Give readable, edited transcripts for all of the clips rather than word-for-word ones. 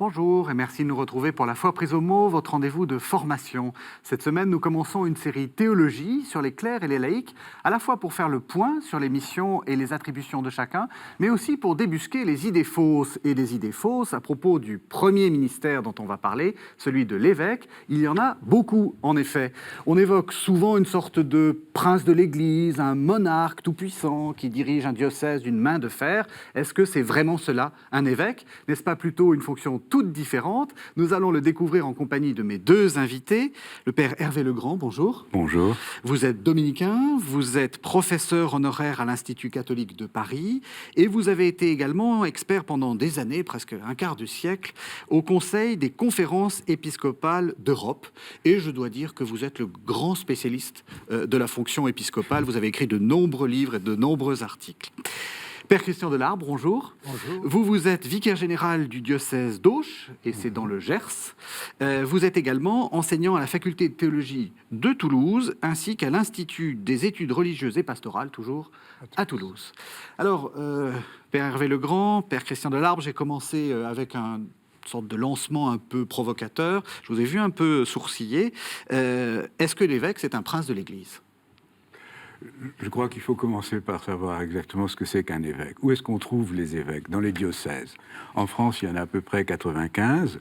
Bonjour et merci de nous retrouver pour La Foi prise au mot, votre rendez-vous de formation. Cette semaine, nous commençons une série théologie sur les clercs et les laïcs, à la fois pour faire le point sur les missions et les attributions de chacun, mais aussi pour débusquer les idées fausses. Et les idées fausses à propos du premier ministère dont on va parler, celui de l'évêque, il y en a beaucoup en effet. On évoque souvent une sorte de prince de l'Église, un monarque tout-puissant qui dirige un diocèse d'une main de fer. Est-ce que c'est vraiment cela, un évêque ? N'est-ce pas plutôt une fonction toutes différentes? Nous allons le découvrir en compagnie de mes deux invités. Le père Hervé Legrand, bonjour. Bonjour. Vous êtes dominicain, vous êtes professeur honoraire à l'Institut catholique de Paris et vous avez été également expert pendant des années, presque un quart de siècle, au Conseil des conférences épiscopales d'Europe. Et je dois dire que vous êtes le grand spécialiste de la fonction épiscopale. Vous avez écrit de nombreux livres et de nombreux articles. Père Christian Delarbre, bonjour. Bonjour. Vous êtes vicaire général du diocèse d'Auch, et c'est dans le Gers. Vous êtes également enseignant à la faculté de théologie de Toulouse, ainsi qu'à l'Institut des études religieuses et pastorales, toujours à Toulouse. Alors, Père Hervé Legrand, Père Christian Delarbre, j'ai commencé avec une sorte de lancement un peu provocateur. Je vous ai vu un peu sourciller. Est-ce que l'évêque, c'est un prince de l'Église ? Je crois qu'il faut commencer par savoir exactement ce que c'est qu'un évêque. Où est-ce qu'on trouve les évêques? Dans les diocèses. En France, il y en a à peu près 95.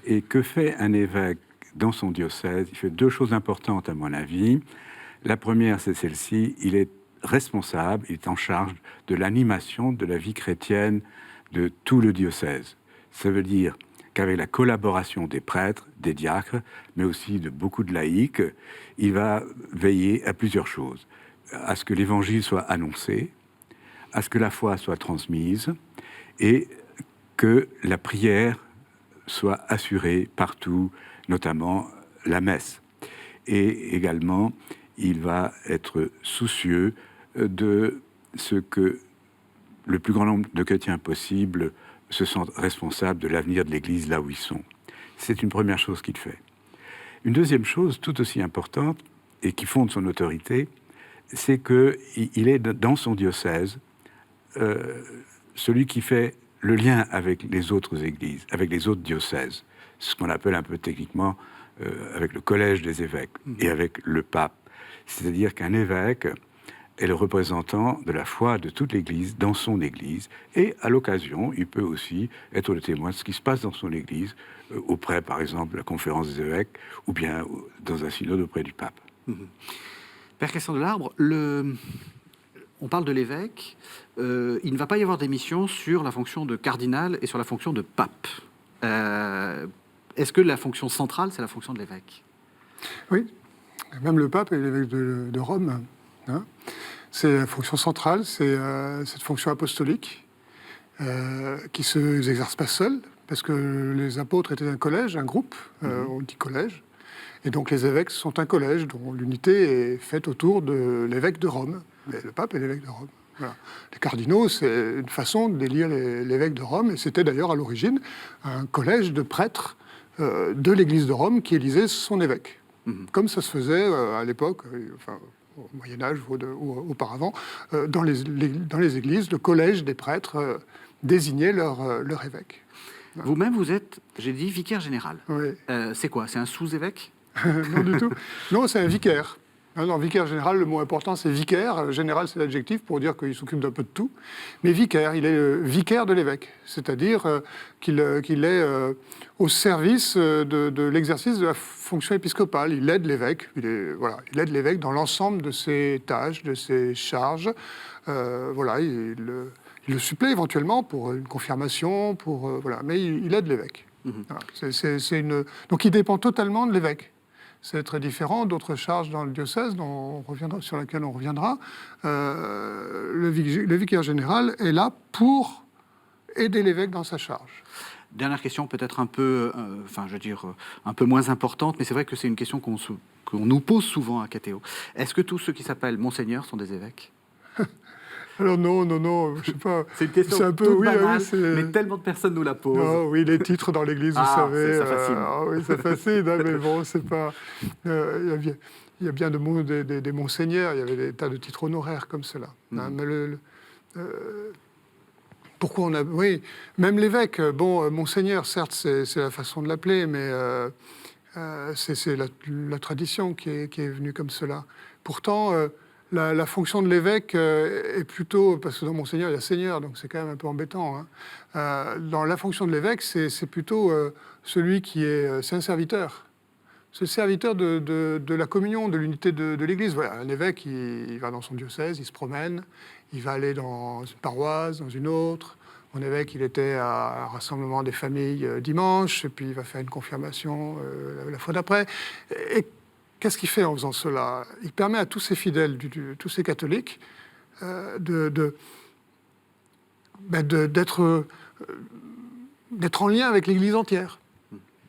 Et que fait un évêque dans son diocèse? Il fait deux choses importantes, à mon avis. La première, c'est celle-ci. Il est responsable, il est en charge de l'animation de la vie chrétienne de tout le diocèse. Ça veut dire qu'avec la collaboration des prêtres, des diacres, mais aussi de beaucoup de laïcs, il va veiller à plusieurs choses. À ce que l'évangile soit annoncé, à ce que la foi soit transmise et que la prière soit assurée partout, notamment la messe. Et également, il va être soucieux de ce que le plus grand nombre de chrétiens possible se sentent responsables de l'avenir de l'Église là où ils sont. C'est une première chose qu'il fait. Une deuxième chose tout aussi importante et qui fonde son autorité, c'est qu'il est dans son diocèse celui qui fait le lien avec les autres églises, avec les autres diocèses, ce qu'on appelle un peu techniquement avec le collège des évêques et avec le pape. C'est-à-dire qu'un évêque est le représentant de la foi de toute l'Église dans son Église, et à l'occasion, il peut aussi être le témoin de ce qui se passe dans son Église, auprès, par exemple, de la conférence des évêques, ou bien dans un synode auprès du pape. Père Christian Delarbre, on parle de l'évêque, il ne va pas y avoir d'émission sur la fonction de cardinal et sur la fonction de pape. Est-ce que la fonction centrale, c'est la fonction de l'évêque? Oui, même le pape est l'évêque de Rome. Hein. C'est la fonction centrale, c'est cette fonction apostolique qui ne s'exerce pas seule, parce que les apôtres étaient un collège, un groupe, on dit collège. Et donc les évêques sont un collège dont l'unité est faite autour de l'évêque de Rome. Mais le pape est l'évêque de Rome. Voilà. Les cardinaux, c'est une façon d'élire l'évêque de Rome, et c'était d'ailleurs à l'origine un collège de prêtres de l'église de Rome qui élisait son évêque. Comme ça se faisait à l'époque, enfin, au Moyen-Âge ou auparavant, dans les églises, le collège des prêtres désignait leur évêque. Vous-même, vous êtes, j'ai dit, vicaire général. Oui. C'est quoi? C'est un sous-évêque? Non, du tout. Non, c'est un vicaire. Dans vicaire général, le mot important, c'est vicaire. Général, c'est l'adjectif pour dire qu'il s'occupe d'un peu de tout. Mais vicaire, il est le vicaire de l'évêque. C'est-à-dire qu'il est au service de l'exercice de la fonction épiscopale. Il aide l'évêque. Il aide l'évêque dans l'ensemble de ses tâches, de ses charges. Il le supplée éventuellement pour une confirmation, mais il aide l'évêque. Voilà. Donc il dépend totalement de l'évêque. C'est très différent d'autres charges dans le diocèse sur laquelle on reviendra. Le vicaire général est là pour aider l'évêque dans sa charge. Dernière question, peut-être un peu, un peu moins importante, mais c'est vrai que c'est une question qu'on nous pose souvent à Catéo. Est-ce que tous ceux qui s'appellent Monseigneur sont des évêques? Alors non, je sais pas. C'est une question un peu, toute banale, mais tellement de personnes nous la posent. Non, oui, les titres dans l'Église, vous savez. Ça fascine. Oui, ça fascine, hein, mais bon, c'est pas... Il y a bien des monseigneurs, il y avait des tas de titres honoraires comme cela. Hein, mais Pourquoi on a... Oui, même l'évêque, monseigneur, certes, c'est la façon de l'appeler, mais c'est la tradition qui est venue comme cela. Pourtant, la fonction de l'évêque est plutôt... Parce que dans monseigneur, il y a seigneur, donc c'est quand même un peu embêtant. Hein. Dans la fonction de l'évêque, c'est plutôt celui qui est... c'est un serviteur. C'est le serviteur de la communion, de l'unité de l'Église. Voilà, un évêque, il va dans son diocèse, il se promène, il va aller dans une paroisse, dans une autre. Mon évêque, il était à un rassemblement des familles dimanche, et puis il va faire une confirmation la fois d'après. Et qu'est-ce qu'il fait en faisant cela? Il permet à tous ces fidèles, tous ces catholiques, d'être en lien avec l'Église entière.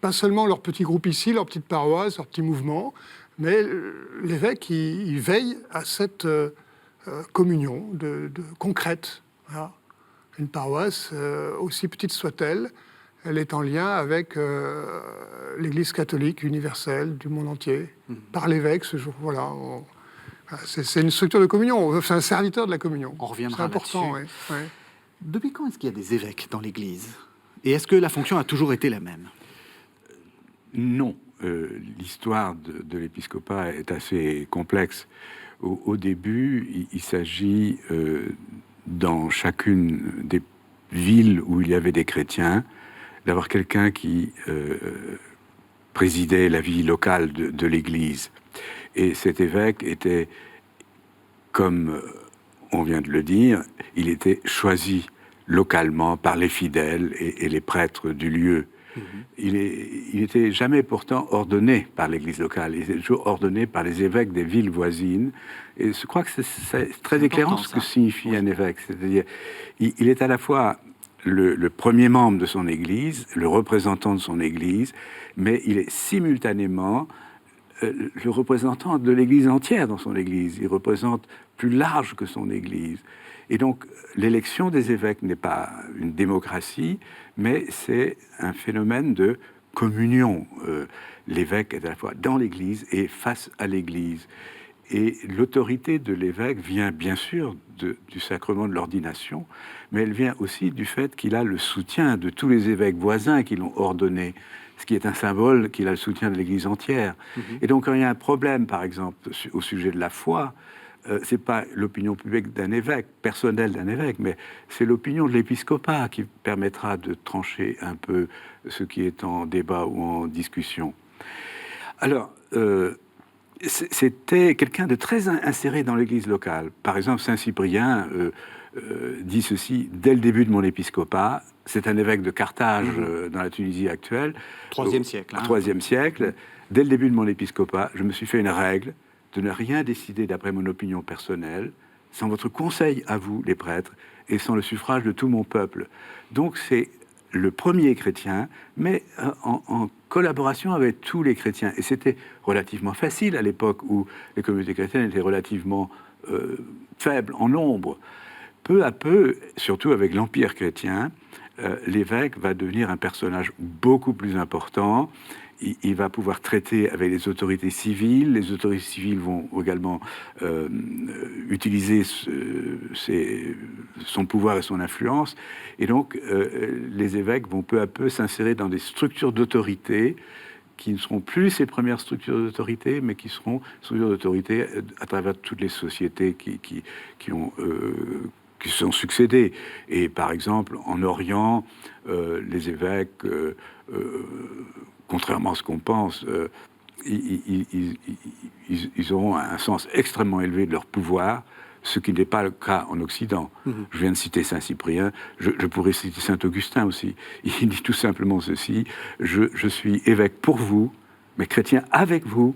Pas seulement leur petit groupe ici, leur petite paroisse, leur petit mouvement, mais l'évêque, il veille à cette communion concrète. Voilà. Une paroisse, aussi petite soit-elle, elle est en lien avec l'Église catholique universelle du monde entier, par l'évêque ce jour. Voilà, c'est une structure de communion, c'est un serviteur de la communion. On reviendra c'est important, là-dessus. Ouais. Depuis quand est-ce qu'il y a des évêques dans l'Église? Et est-ce que la fonction a toujours été la même? Non. L'histoire de l'épiscopat est assez complexe. Au début, il s'agit, dans chacune des villes où il y avait des chrétiens, d'avoir quelqu'un qui présidait la vie locale de l'Église. Et cet évêque était, comme on vient de le dire, il était choisi localement par les fidèles et les prêtres du lieu. Il n'était jamais pourtant ordonné par l'Église locale, il était toujours ordonné par les évêques des villes voisines. Et je crois que c'est très éclairant ce que signifie un évêque. C'est-à-dire, il est à la fois le premier membre de son Église, le représentant de son Église, mais il est simultanément le représentant de l'Église entière dans son Église. Il représente plus large que son Église. Et donc, l'élection des évêques n'est pas une démocratie, mais c'est un phénomène de communion. L'évêque est à la fois dans l'Église et face à l'Église. Et l'autorité de l'évêque vient bien sûr du sacrement de l'ordination, mais elle vient aussi du fait qu'il a le soutien de tous les évêques voisins qui l'ont ordonné, ce qui est un symbole qu'il a le soutien de l'Église entière. Et donc, quand il y a un problème, par exemple, au sujet de la foi, c'est pas l'opinion publique d'un évêque, personnelle d'un évêque, mais c'est l'opinion de l'épiscopat qui permettra de trancher un peu ce qui est en débat ou en discussion. Alors, c'était quelqu'un de très inséré dans l'Église locale. Par exemple, Saint Cyprien dit ceci: dès le début de mon épiscopat, c'est un évêque de Carthage dans la Tunisie actuelle. IIIe siècle. IIIe siècle. Dès le début de mon épiscopat, je me suis fait une règle de ne rien décider d'après mon opinion personnelle, sans votre conseil à vous, les prêtres, et sans le suffrage de tout mon peuple. Donc c'est le premier chrétien, mais en collaboration avec tous les chrétiens. Et c'était relativement facile à l'époque où les communautés chrétiennes étaient relativement faibles en nombre. Peu à peu, surtout avec l'Empire chrétien, l'évêque va devenir un personnage beaucoup plus important. Il va pouvoir traiter avec les autorités civiles. Les autorités civiles vont également utiliser son pouvoir et son influence. Et donc, les évêques vont peu à peu s'insérer dans des structures d'autorité qui ne seront plus ces premières structures d'autorité, mais qui seront structures d'autorité à travers toutes les sociétés qui sont succédées. Et par exemple, en Orient, les évêques... contrairement à ce qu'on pense, ils auront un sens extrêmement élevé de leur pouvoir, ce qui n'est pas le cas en Occident. Je viens de citer Saint Cyprien, je pourrais citer Saint Augustin aussi. Il dit tout simplement ceci: je suis évêque pour vous, mais chrétien avec vous.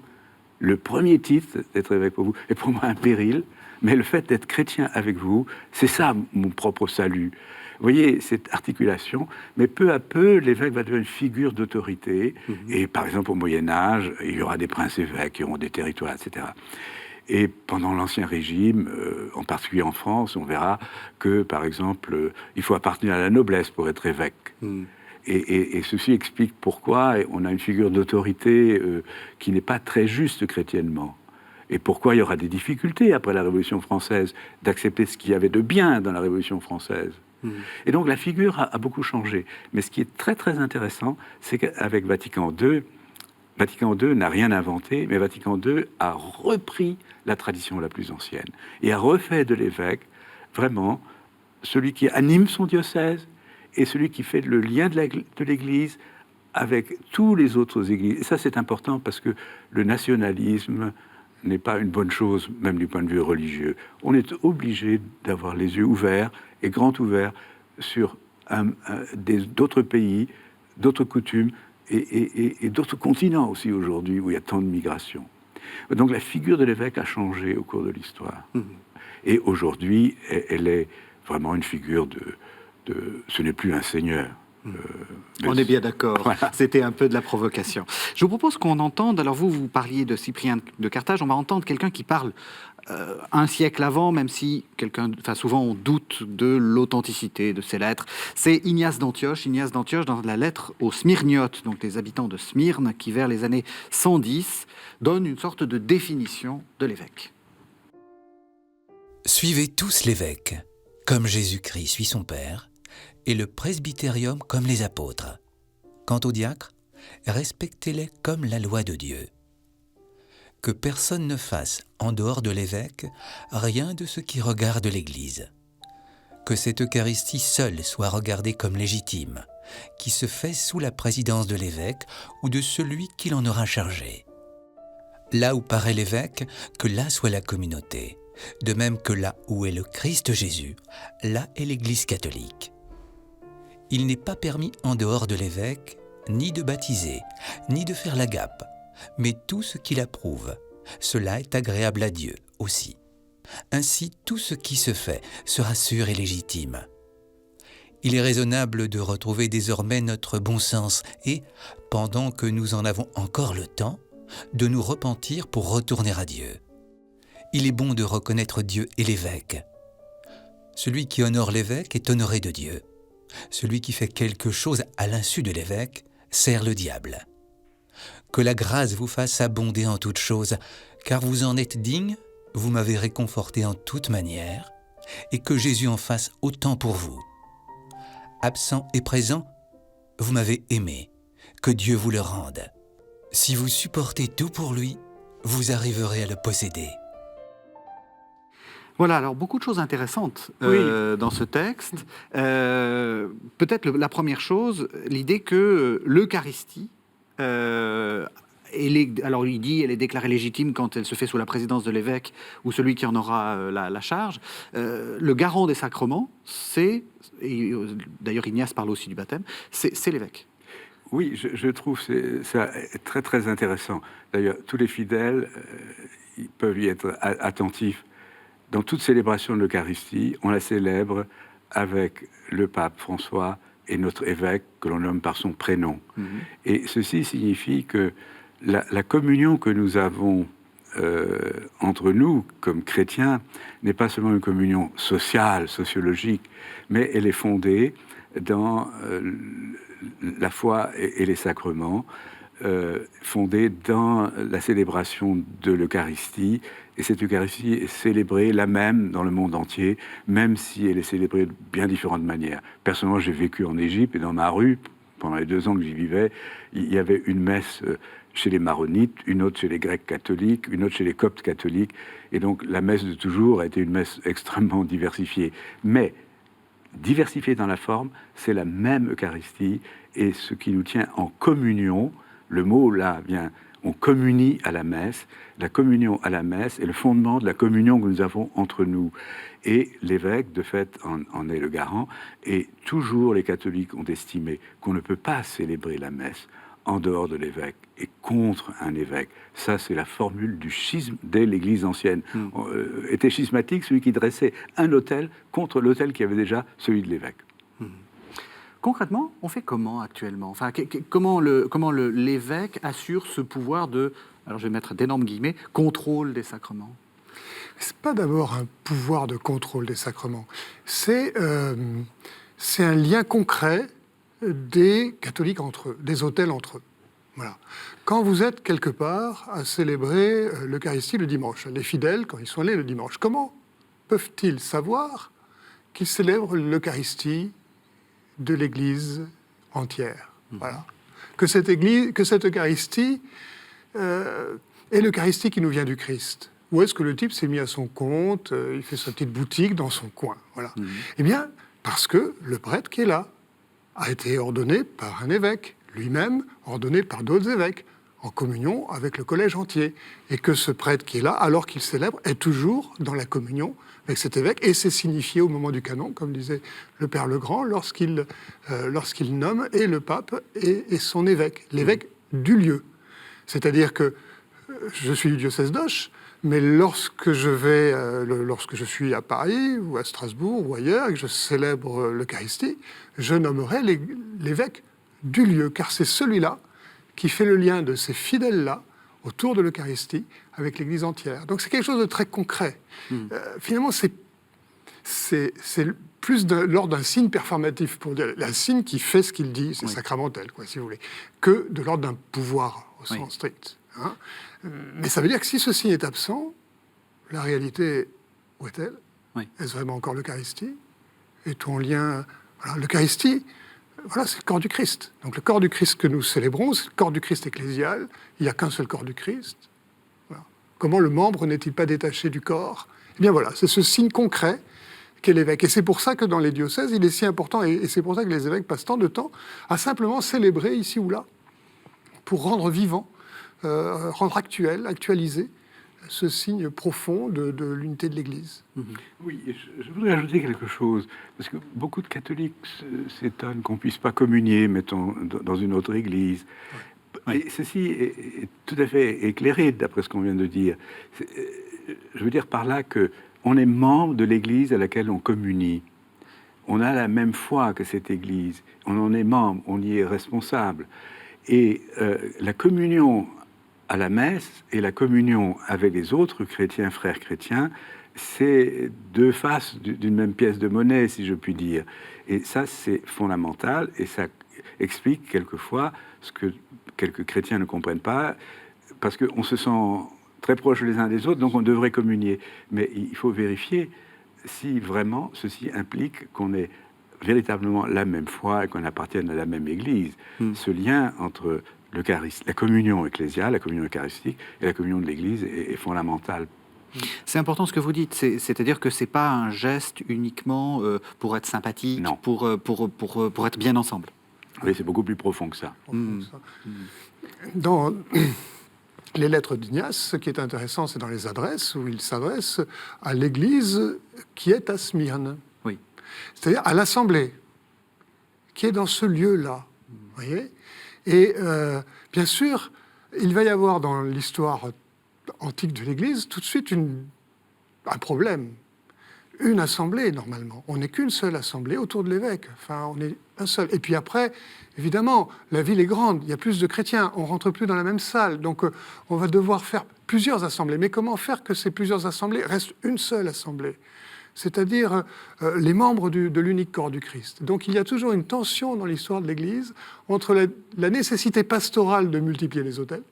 Le premier titre d'être évêque pour vous est pour moi un péril, mais le fait d'être chrétien avec vous, c'est ça mon propre salut. Vous voyez cette articulation, mais peu à peu, l'évêque va devenir une figure d'autorité. Et par exemple, au Moyen-Âge, il y aura des princes-évêques qui auront des territoires, etc. Et pendant l'Ancien Régime, en particulier en France, on verra que, par exemple, il faut appartenir à la noblesse pour être évêque. Et ceci explique pourquoi on a une figure d'autorité qui n'est pas très juste chrétiennement. Et pourquoi il y aura des difficultés après la Révolution française d'accepter ce qu'il y avait de bien dans la Révolution française. Et donc la figure a beaucoup changé. Mais ce qui est très très intéressant, c'est qu'avec Vatican II n'a rien inventé, mais Vatican II a repris la tradition la plus ancienne et a refait de l'évêque vraiment celui qui anime son diocèse et celui qui fait le lien de l'Église avec tous les autres églises. Et ça, c'est important parce que le nationalisme n'est pas une bonne chose, même du point de vue religieux. On est obligé d'avoir les yeux ouverts et grands ouverts sur d'autres pays, d'autres coutumes et d'autres continents aussi aujourd'hui où il y a tant de migration. Donc la figure de l'évêque a changé au cours de l'histoire. Et aujourd'hui, elle est vraiment une figure ce n'est plus un seigneur. On est bien d'accord. Voilà. C'était un peu de la provocation. Je vous propose qu'on entende, alors vous parliez de Cyprien de Carthage, on va entendre quelqu'un qui parle un siècle avant, même si souvent on doute de l'authenticité de ces lettres. C'est Ignace d'Antioche. Ignace d'Antioche, dans la lettre aux Smyrniotes, donc les habitants de Smyrne, qui vers les années 110 donne une sorte de définition de l'évêque. Suivez tous l'évêque, comme Jésus-Christ suit son Père, et le presbytérium comme les apôtres. Quant aux diacres, respectez-les comme la loi de Dieu. Que personne ne fasse, en dehors de l'évêque, rien de ce qui regarde l'Église. Que cette Eucharistie seule soit regardée comme légitime, qui se fait sous la présidence de l'évêque ou de celui qui l'en aura chargé. Là où paraît l'évêque, que là soit la communauté, de même que là où est le Christ Jésus, là est l'Église catholique. Il n'est pas permis en dehors de l'évêque ni de baptiser, ni de faire la gape, mais tout ce qu'il approuve, cela est agréable à Dieu aussi. Ainsi, tout ce qui se fait sera sûr et légitime. Il est raisonnable de retrouver désormais notre bon sens et, pendant que nous en avons encore le temps, de nous repentir pour retourner à Dieu. Il est bon de reconnaître Dieu et l'évêque. Celui qui honore l'évêque est honoré de Dieu. Celui qui fait quelque chose à l'insu de l'évêque sert le diable. Que la grâce vous fasse abonder en toutes choses, car vous en êtes digne, vous m'avez réconforté en toute manière, et que Jésus en fasse autant pour vous. Absent et présent, vous m'avez aimé, que Dieu vous le rende. Si vous supportez tout pour lui, vous arriverez à le posséder. Voilà, alors beaucoup de choses intéressantes dans ce texte. Peut-être la première chose, l'idée que l'Eucharistie, alors il dit elle est déclarée légitime quand elle se fait sous la présidence de l'évêque ou celui qui en aura la charge. Le garant des sacrements, d'ailleurs Ignace parle aussi du baptême, c'est l'évêque. Oui, je trouve ça très très intéressant. D'ailleurs, tous les fidèles ils peuvent y être attentifs. Dans toute célébration de l'Eucharistie, on la célèbre avec le pape François et notre évêque que l'on nomme par son prénom. Et ceci signifie que la communion que nous avons entre nous, comme chrétiens, n'est pas seulement une communion sociale, sociologique, mais elle est fondée dans la foi et les sacrements, fondée dans la célébration de l'Eucharistie. Et cette Eucharistie est célébrée la même dans le monde entier, même si elle est célébrée de bien différentes manières. Personnellement, j'ai vécu en Égypte et dans ma rue, pendant les 2 ans que j'y vivais, il y avait une messe chez les maronites, une autre chez les grecs catholiques, une autre chez les coptes catholiques. Et donc la messe de toujours a été une messe extrêmement diversifiée. Mais diversifiée dans la forme, c'est la même Eucharistie. Et ce qui nous tient en communion, le mot là vient... On communie à la messe. La communion à la messe est le fondement de la communion que nous avons entre nous. Et l'évêque, de fait, en est le garant. Et toujours les catholiques ont estimé qu'on ne peut pas célébrer la messe en dehors de l'évêque et contre un évêque. Ça, c'est la formule du schisme dès l'Église ancienne. Était schismatique celui qui dressait un autel contre l'autel qui avait déjà celui de l'évêque. Concrètement, on fait comment actuellement ? Enfin, comment l'évêque assure ce pouvoir de, alors je vais mettre d'énormes guillemets, contrôle des sacrements ? C'est pas d'abord un pouvoir de contrôle des sacrements. C'est un lien concret des catholiques entre eux, des autels entre eux. Voilà. Quand vous êtes quelque part à célébrer l'Eucharistie le dimanche, les fidèles, quand ils sont allés le dimanche, comment peuvent-ils savoir qu'il célèbre l'Eucharistie de l'Église entière. Voilà. Que cette Eucharistie est l'Eucharistie qui nous vient du Christ. Ou est-ce que le type s'est mis à son compte, il fait sa petite boutique dans son coin, voilà. Eh bien, parce que le prêtre qui est là a été ordonné par un évêque, lui-même ordonné par d'autres évêques, en communion avec le collège entier. Et que ce prêtre qui est là, alors qu'il célèbre, est toujours dans la communion avec cet évêque. Et c'est signifié au moment du canon, comme disait le Père Legrand, lorsqu'il nomme et le pape et son évêque, l'évêque du lieu. C'est-à-dire que je suis du diocèse d'Auch, mais lorsque je suis à Paris ou à Strasbourg ou ailleurs et que je célèbre l'Eucharistie, je nommerai l'évêque du lieu, car c'est celui-là qui fait le lien de ces fidèles-là autour de l'Eucharistie avec l'Église entière. Donc c'est quelque chose de très concret. Finalement, c'est plus de l'ordre d'un signe performatif, pour dire un signe qui fait ce qu'il dit, c'est sacramentel, quoi, si vous voulez, que de l'ordre d'un pouvoir au sens strict. Hein. Mais ça veut dire que si ce signe est absent, la réalité, où est-elle ? Est-ce vraiment encore l'Eucharistie ? Est-on en lien... Voilà, l'Eucharistie, voilà, c'est le corps du Christ. Donc le corps du Christ que nous célébrons, c'est le corps du Christ ecclésial. Il n'y a qu'un seul corps du Christ. Voilà. Comment le membre n'est-il pas détaché du corps ? Eh bien voilà, c'est ce signe concret qu'est l'évêque. Et c'est pour ça que dans les diocèses, il est si important, et c'est pour ça que les évêques passent tant de temps à simplement célébrer ici ou là, pour rendre vivant, rendre actualisé ce signe profond de l'unité de l'Église. Oui, je voudrais ajouter quelque chose, parce que beaucoup de catholiques s'étonnent qu'on ne puisse pas communier, mettons, dans une autre Église. Et ceci est tout à fait éclairé, d'après ce qu'on vient de dire. Je veux dire par là qu'on est membre de l'Église à laquelle on communie. On a la même foi que cette Église. On en est membre, on y est responsable. Et la communion à la messe et la communion avec les autres chrétiens, frères chrétiens, c'est deux faces d'une même pièce de monnaie, si je puis dire. Et ça, c'est fondamental, et ça explique quelquefois ce que quelques chrétiens ne comprennent pas, parce qu'on se sent très proches les uns des autres, donc on devrait communier. Mais il faut vérifier si vraiment ceci implique qu'on ait véritablement la même foi et qu'on appartienne à la même Église. Ce lien entre la communion ecclésiale, la communion eucharistique et la communion de l'Église est fondamental. C'est important ce que vous dites, c'est-à-dire que c'est pas un geste uniquement pour être sympathique, non. Pour être bien ensemble. Oui, c'est beaucoup plus profond que ça. Dans les lettres d'Ignace, ce qui est intéressant, c'est dans les adresses, où il s'adresse à l'Église qui est à Smyrne. Oui. C'est-à-dire à l'Assemblée, qui est dans ce lieu-là. Vous voyez ? Et bien sûr, il va y avoir dans l'histoire antique de l'Église tout de suite un problème. Une assemblée, normalement. On n'est qu'une seule assemblée autour de l'évêque. Enfin, on est un seul. Et puis après, évidemment, la ville est grande, il y a plus de chrétiens, on ne rentre plus dans la même salle. Donc, on va devoir faire plusieurs assemblées. Mais comment faire que ces plusieurs assemblées restent une seule assemblée ? C'est-à-dire les membres de l'unique corps du Christ. Donc il y a toujours une tension dans l'histoire de l'Église entre la nécessité pastorale de multiplier les autels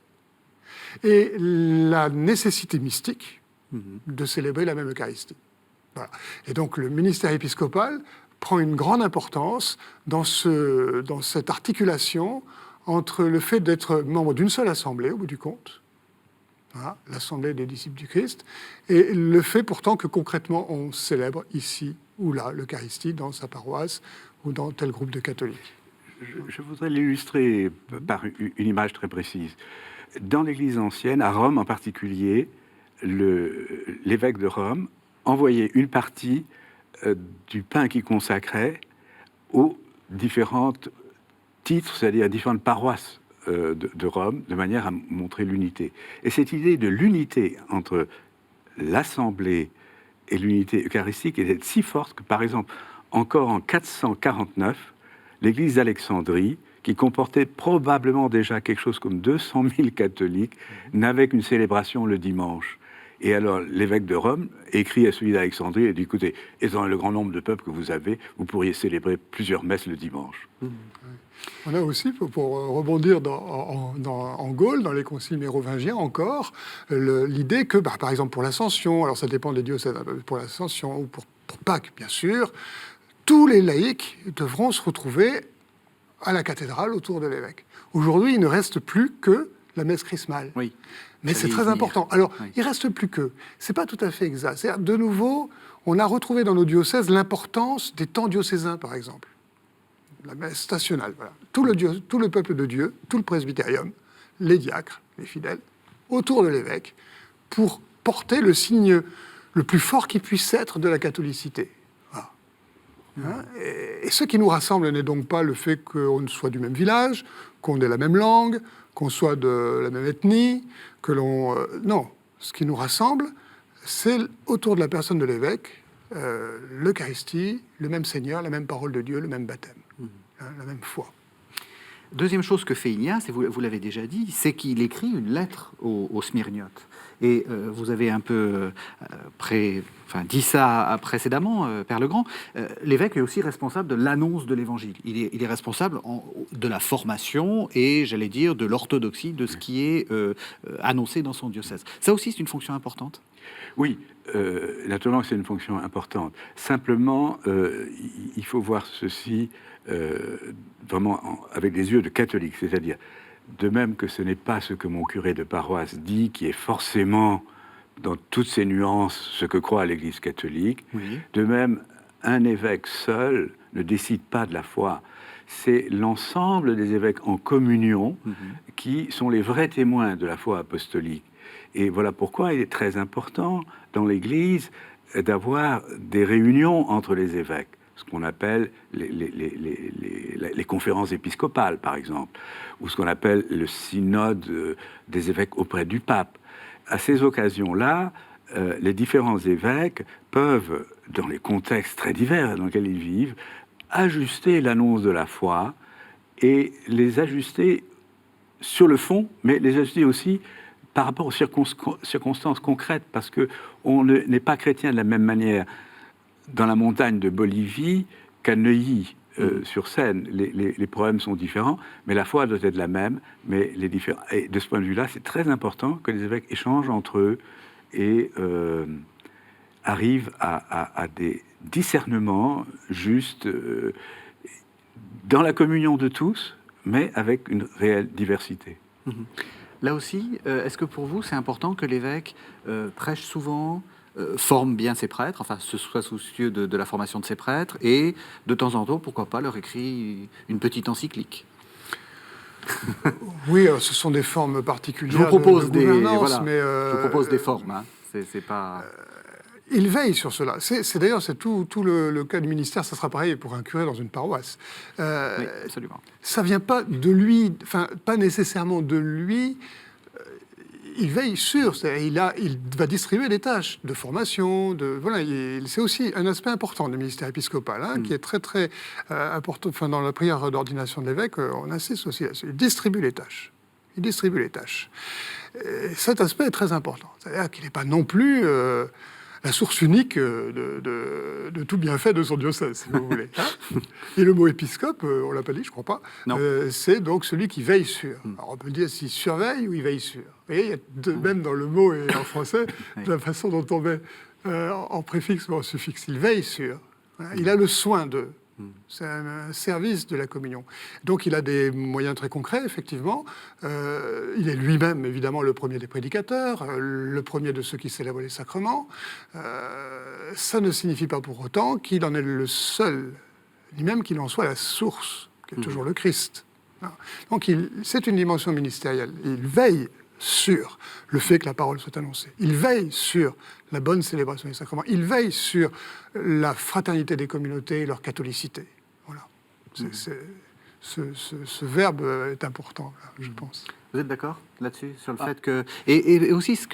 et la nécessité mystique de célébrer la même Eucharistie. Voilà. Et donc le ministère épiscopal prend une grande importance dans cette articulation entre le fait d'être membre d'une seule assemblée, au bout du compte, voilà, l'Assemblée des disciples du Christ, et le fait pourtant que concrètement on célèbre ici ou là l'Eucharistie dans sa paroisse ou dans tel groupe de catholiques. Je voudrais l'illustrer par une image très précise. Dans l'Église ancienne, à Rome en particulier, l'évêque de Rome envoyait une partie du pain qu'il consacrait aux différents titres, c'est-à-dire à différentes paroisses de Rome, de manière à montrer l'unité. Et cette idée de l'unité entre l'Assemblée et l'unité eucharistique était si forte que, par exemple, encore en 449, l'Église d'Alexandrie, qui comportait probablement déjà quelque chose comme 200 000 catholiques, n'avait qu'une célébration le dimanche. Et alors, l'évêque de Rome écrit à celui d'Alexandrie et dit, écoutez, étant le grand nombre de peuples que vous avez, vous pourriez célébrer plusieurs messes le dimanche. On a aussi, pour rebondir en Gaule, dans les conciles mérovingiens encore, l'idée que, par exemple, pour l'Ascension, alors ça dépend des diocèses, pour l'Ascension ou pour pour Pâques, bien sûr, tous les laïcs devront se retrouver à la cathédrale autour de l'évêque. Aujourd'hui, il ne reste plus que la messe chrismale. Oui. Mais c'est très important. Alors, il ne reste plus que. Ce n'est pas tout à fait exact. C'est-à-dire, de nouveau, on a retrouvé dans nos diocèses l'importance des temps diocésains, par exemple. La messe stationnale, voilà. Tout le peuple de Dieu, tout le presbytérium, les diacres, les fidèles, autour de l'évêque, pour porter le signe le plus fort qui puisse être de la catholicité. Voilà. Hein, et ce qui nous rassemble n'est donc pas le fait qu'on soit du même village, qu'on ait la même langue, qu'on soit de la même ethnie, que l'on... non, ce qui nous rassemble, c'est autour de la personne de l'évêque, l'Eucharistie, le même Seigneur, la même parole de Dieu, le même baptême, hein, la même foi. Deuxième chose que fait Ignace, et vous l'avez déjà dit, c'est qu'il écrit une lettre aux Smyrniotes. Et vous avez un peu dit ça précédemment, Père Legrand. L'évêque est aussi responsable de l'annonce de l'Évangile. Il est responsable de la formation et, j'allais dire, de l'orthodoxie de ce qui est annoncé dans son diocèse. Ça aussi, c'est une fonction importante. Oui, naturellement que c'est une fonction importante. Simplement, il faut voir ceci vraiment avec des yeux de catholique, c'est-à-dire, de même que ce n'est pas ce que mon curé de paroisse dit, qui est forcément, dans toutes ses nuances, ce que croit l'Église catholique, oui. De même, un évêque seul ne décide pas de la foi. C'est l'ensemble des évêques en communion qui sont les vrais témoins de la foi apostolique. Et voilà pourquoi il est très important dans l'Église d'avoir des réunions entre les évêques, ce qu'on appelle les conférences épiscopales, par exemple, ou ce qu'on appelle le synode des évêques auprès du pape. À ces occasions-là, les différents évêques peuvent, dans les contextes très divers dans lesquels ils vivent, ajuster l'annonce de la foi et les ajuster sur le fond, mais les ajuster aussi par rapport aux circonstances concrètes, parce qu'on n'est pas chrétien de la même manière dans la montagne de Bolivie qu'à Neuilly, sur Seine. Les problèmes sont différents, mais la foi doit être la même. Mais et de ce point de vue-là, c'est très important que les évêques échangent entre eux et arrivent à des discernements justes dans la communion de tous, mais avec une réelle diversité. Là aussi, est-ce que pour vous, c'est important que l'évêque prêche souvent, forme bien ses prêtres, enfin, soit soucieux de la formation de ses prêtres, et de temps en temps, pourquoi pas, leur écrit une petite encyclique? Oui, ce sont des formes particulières. Je vous propose de gouvernance, mais je vous propose des formes. Hein. C'est pas. Il veille sur cela. C'est d'ailleurs tout le cas du ministère. Ça sera pareil pour un curé dans une paroisse. Oui, absolument. Ça vient pas de lui, enfin pas nécessairement de lui. Il veille sur, il va distribuer des tâches de formation, voilà, c'est aussi un aspect important du ministère épiscopal, hein, qui est très très important. Enfin, dans la prière d'ordination de l'évêque, on insiste aussi là-dessus. Il distribue les tâches. Et cet aspect est très important. C'est-à-dire qu'il n'est pas non plus la source unique de tout bienfait de son diocèse, si vous voulez. Hein. Et le mot épiscope, on ne l'a pas dit, je ne crois pas, c'est donc celui qui veille sur. Alors on peut dire s'il surveille ou il veille sur. Vous voyez, il y a même dans le mot et en français, de la façon dont on met en préfixe ou en suffixe, il veille sur. Hein. Il a le soin de. C'est un service de la communion. Donc il a des moyens très concrets, effectivement. Il est lui-même, évidemment, le premier des prédicateurs, le premier de ceux qui célèbrent les sacrements. Ça ne signifie pas pour autant qu'il en est le seul, ni même qu'il en soit la source, qui est toujours le Christ. Donc c'est une dimension ministérielle. Il veille sur le fait que la parole soit annoncée. Il veille sur la bonne célébration des sacrements. Il veille sur la fraternité des communautés et leur catholicité. Voilà. Ce verbe est important, là, je pense. Vous êtes d'accord là-dessus, sur le fait que... Et aussi ce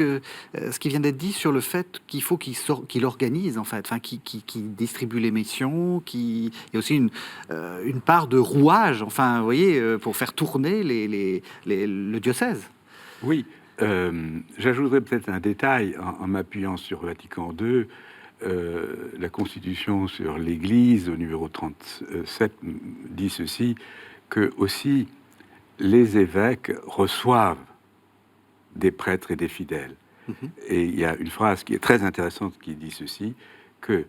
qui vient d'être dit sur le fait qu'il faut qu'il organise, en fait, enfin, qu'il distribue les missions, il y a aussi une part de rouage, enfin, vous voyez, pour faire tourner le diocèse. Oui, j'ajouterais peut-être un détail en m'appuyant sur Vatican II. La Constitution sur l'Église, au numéro 37, dit ceci, que aussi les évêques reçoivent des prêtres et des fidèles. Et il y a une phrase qui est très intéressante qui dit ceci, que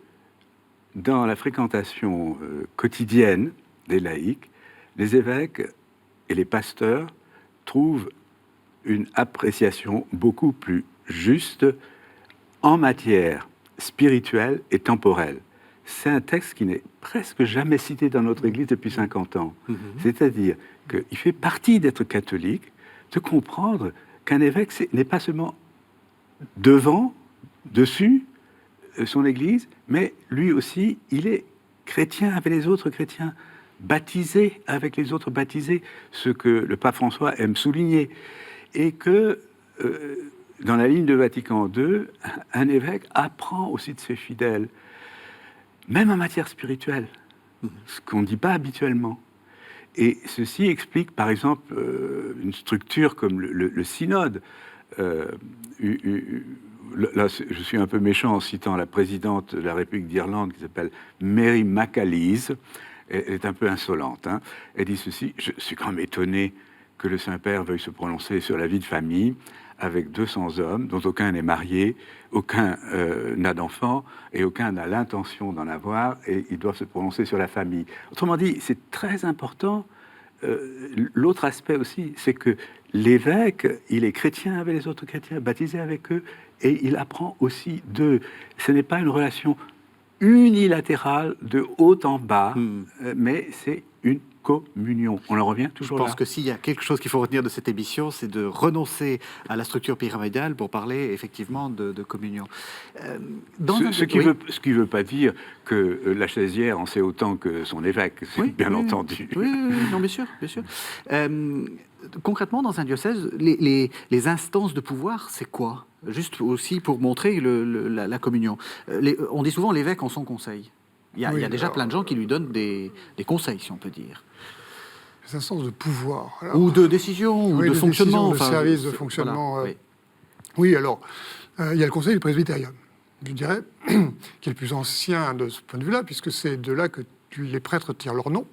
dans la fréquentation quotidienne des laïcs, les évêques et les pasteurs trouvent une appréciation beaucoup plus juste en matière spirituelle et temporelle. C'est un texte qui n'est presque jamais cité dans notre Église depuis 50 ans. C'est-à-dire qu'il fait partie d'être catholique, de comprendre qu'un évêque n'est pas seulement devant, dessus, son Église, mais lui aussi, il est chrétien avec les autres chrétiens, baptisé avec les autres baptisés, ce que le pape François aime souligner. Et que, dans la ligne de Vatican II, un évêque apprend aussi de ses fidèles, même en matière spirituelle, ce qu'on ne dit pas habituellement. Et ceci explique, par exemple, une structure comme le synode. Là, je suis un peu méchant en citant la présidente de la République d'Irlande, qui s'appelle Mary McAleese. Elle est un peu insolente. Hein. Elle dit ceci: je suis quand même étonné que le Saint-Père veuille se prononcer sur la vie de famille avec 200 hommes, dont aucun n'est marié, aucun n'a d'enfant, et aucun n'a l'intention d'en avoir, et ils doivent se prononcer sur la famille. Autrement dit, c'est très important. L'autre aspect aussi, c'est que l'évêque, il est chrétien avec les autres chrétiens, baptisé avec eux, et il apprend aussi d'eux. Ce n'est pas une relation unilatérale de haut en bas, mais c'est une communion. On en revient toujours là. Je pense que s'il y a quelque chose qu'il faut retenir de cette émission, c'est de renoncer à la structure pyramidale pour parler effectivement de communion. Ce qui ne veut pas dire que la chaisière en sait autant que son évêque, bien entendu. Oui, non, bien sûr, bien sûr. Concrètement, dans un diocèse, les instances de pouvoir, c'est quoi? Juste aussi pour montrer la communion. On dit souvent l'évêque en son conseil. Il y a déjà plein de gens qui lui donnent des conseils, si on peut dire. Les instances de pouvoir. Alors, ou de décision, ou de fonctionnement. De service, de fonctionnement. Voilà, oui, alors, il y a le conseil du presbytérium, je dirais, qui est le plus ancien de ce point de vue-là, puisque c'est de là que les prêtres tirent leur nom,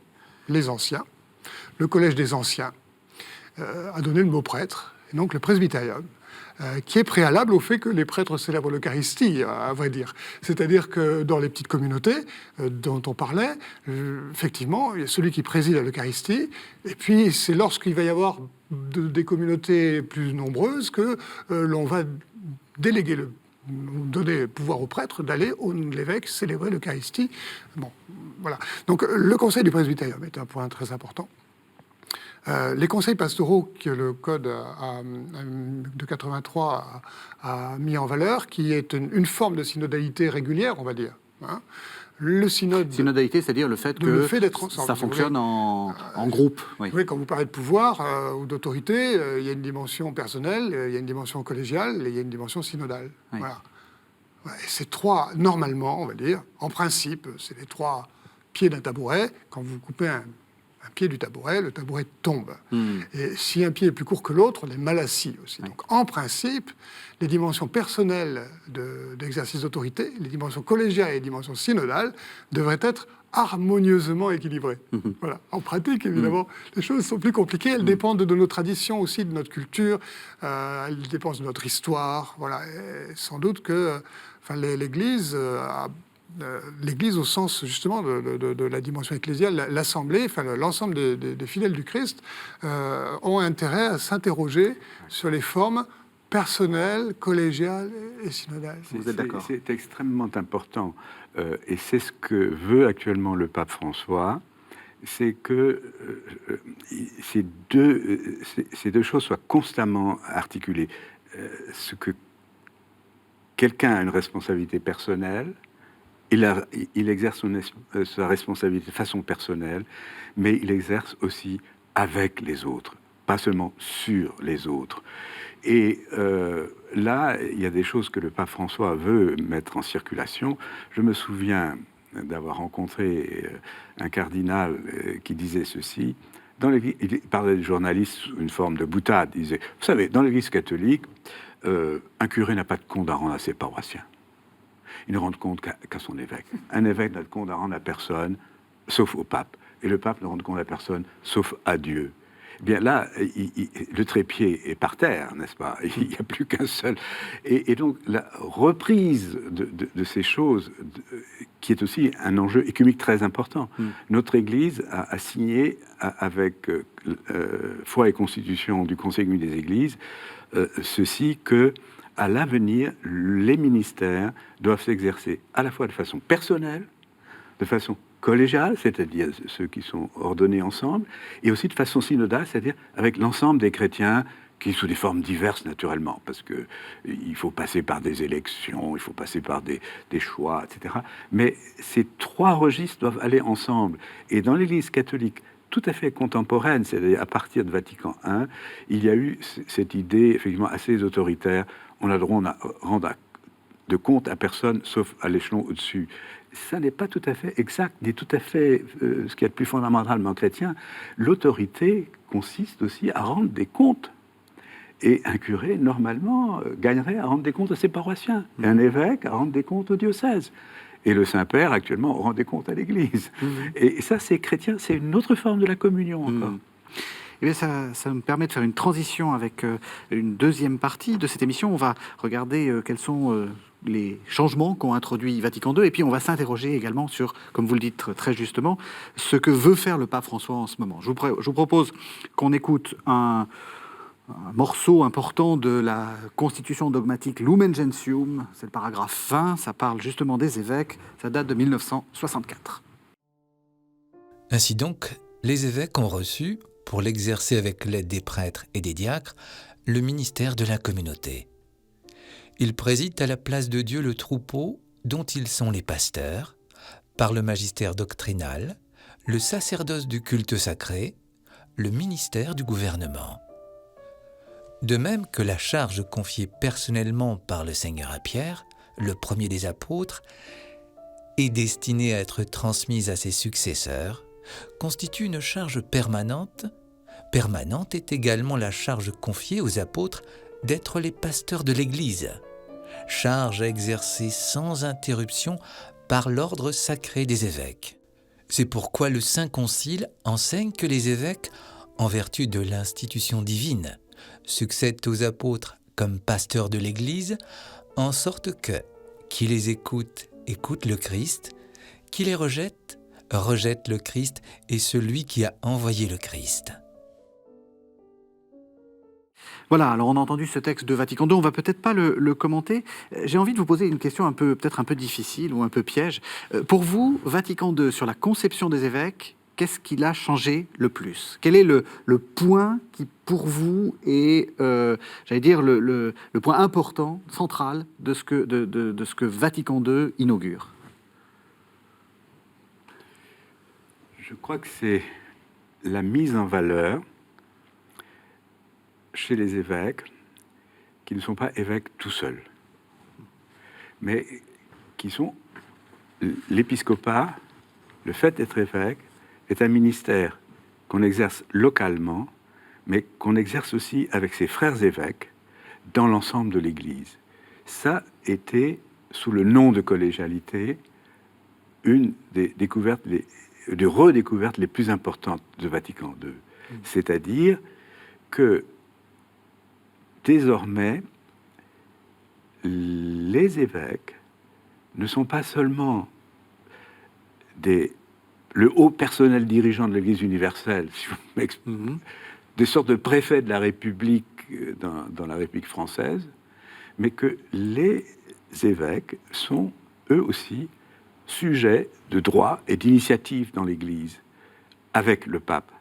les anciens. Le collège des anciens a donné le mot prêtre, et donc le presbytérium, qui est préalable au fait que les prêtres célèbrent l'Eucharistie, à vrai dire. C'est-à-dire que dans les petites communautés dont on parlait, effectivement, il y a celui qui préside à l'Eucharistie, et puis c'est lorsqu'il va y avoir des communautés plus nombreuses que l'on va déléguer donner le pouvoir au prêtre d'aller au nom de l'évêque célébrer l'Eucharistie. Bon, voilà. Donc le conseil du presbytérium est un point très important. Les conseils pastoraux que le Code de 83 a mis en valeur, qui est une forme de synodalité régulière, on va dire. Hein. Le synode... Synodalité, c'est-à-dire le fait d'être ensemble. Ça fonctionne en groupe. Oui. Oui, quand vous parlez de pouvoir ou d'autorité, il y a une dimension personnelle, il y a une dimension collégiale et il y a une dimension synodale. Oui. Voilà. Ouais, ces trois, normalement, on va dire, en principe, c'est les trois pieds d'un tabouret. Quand vous coupez un pied du tabouret, le tabouret tombe. Et si un pied est plus court que l'autre, on est mal assis aussi. Donc, en principe, les dimensions personnelles d'exercice d'autorité, les dimensions collégiales et les dimensions synodales devraient être harmonieusement équilibrées. Voilà. En pratique, évidemment, les choses sont plus compliquées. Elles dépendent de nos traditions aussi, de notre culture. Elles dépendent de notre histoire. Voilà. Et sans doute que l'Église l'Église au sens justement de la dimension ecclésiale, l'Assemblée, enfin l'ensemble des fidèles du Christ ont intérêt à s'interroger sur les formes personnelles, collégiales et synodales. Vous êtes d'accord? C'est extrêmement important et c'est ce que veut actuellement le pape François, c'est que ces deux choses soient constamment articulées. Ce que quelqu'un a une responsabilité personnelle, il exerce sa responsabilité de façon personnelle, mais il exerce aussi avec les autres, pas seulement sur les autres. Et là, il y a des choses que le pape François veut mettre en circulation. Je me souviens d'avoir rencontré un cardinal qui disait ceci. Il parlait de journalistes sous une forme de boutade. Il disait, vous savez, dans l'Église catholique, un curé n'a pas de compte à rendre à ses paroissiens. Il ne rend compte qu'à son évêque. Un évêque n'a de compte à rendre à personne, sauf au pape. Et le pape ne rend compte à personne, sauf à Dieu. Eh bien là, le trépied est par terre, n'est-ce pas? Il n'y a plus qu'un seul. Et donc la reprise de ces choses, qui est aussi un enjeu écuménique très important. Notre Église a signé avec foi et constitution du Conseil commun des Églises ceci que à l'avenir, les ministères doivent s'exercer à la fois de façon personnelle, de façon collégiale, c'est-à-dire ceux qui sont ordonnés ensemble, et aussi de façon synodale, c'est-à-dire avec l'ensemble des chrétiens, qui sous des formes diverses naturellement, parce que il faut passer par des élections, il faut passer par des choix, etc. Mais ces trois registres doivent aller ensemble. Et dans l'Église catholique tout à fait contemporaine, c'est-à-dire à partir de Vatican I, il y a eu cette idée effectivement assez autoritaire. On a droit à rendre de compte à personne, sauf à l'échelon au-dessus. Ça n'est pas tout à fait exact, ni tout à fait ce qu'il y a de plus fondamentalement chrétien. L'autorité consiste aussi à rendre des comptes. Et un curé, normalement, gagnerait à rendre des comptes à ses paroissiens. Et un évêque à rendre des comptes au diocèse. Et le Saint-Père, actuellement, rend des comptes à l'Église. Et ça, c'est chrétien, c'est une autre forme de la communion encore. Eh bien, ça me permet de faire une transition avec une deuxième partie de cette émission. On va regarder quels sont les changements qu'ont introduit Vatican II, et puis on va s'interroger également sur, comme vous le dites très justement, ce que veut faire le pape François en ce moment. Je vous propose qu'on écoute un morceau important de la constitution dogmatique Lumen Gentium, c'est le paragraphe 20, ça parle justement des évêques, ça date de 1964. Ainsi donc, les évêques ont reçu, pour l'exercer avec l'aide des prêtres et des diacres, le ministère de la communauté. Ils président à la place de Dieu le troupeau dont ils sont les pasteurs, par le magistère doctrinal, le sacerdoce du culte sacré, le ministère du gouvernement. De même que la charge confiée personnellement par le Seigneur à Pierre, le premier des apôtres, est destinée à être transmise à ses successeurs, constitue une charge permanente. Permanente est également la charge confiée aux apôtres d'être les pasteurs de l'Église, charge à exercer sans interruption par l'ordre sacré des évêques. C'est pourquoi le Saint Concile enseigne que les évêques, en vertu de l'institution divine, succèdent aux apôtres comme pasteurs de l'Église, en sorte que, qui les écoute, écoute le Christ, qui les rejette, rejette le Christ et celui qui a envoyé le Christ. Voilà, alors on a entendu ce texte de Vatican II, on va peut-être pas le commenter. J'ai envie de vous poser une question peut-être un peu difficile ou un peu piège. Pour vous, Vatican II, sur la conception des évêques, qu'est-ce qu'il a changé le plus? Quel est le point qui, pour vous, est, j'allais dire, le point important, central de ce que Vatican II inaugure? Je crois que c'est la mise en valeur chez les évêques, qui ne sont pas évêques tout seuls, mais qui sont l'épiscopat. Le fait d'être évêque est un ministère qu'on exerce localement, mais qu'on exerce aussi avec ses frères évêques dans l'ensemble de l'Église. Ça était, sous le nom de collégialité, une des découvertes, des redécouvertes les plus importantes de Vatican II. C'est-à-dire que désormais, les évêques ne sont pas seulement le haut personnel dirigeant de l'Église universelle, si vous m'expliquez, des sortes de préfets de la République dans la République française, mais que les évêques sont eux aussi sujets de droit et d'initiative dans l'Église, avec le pape.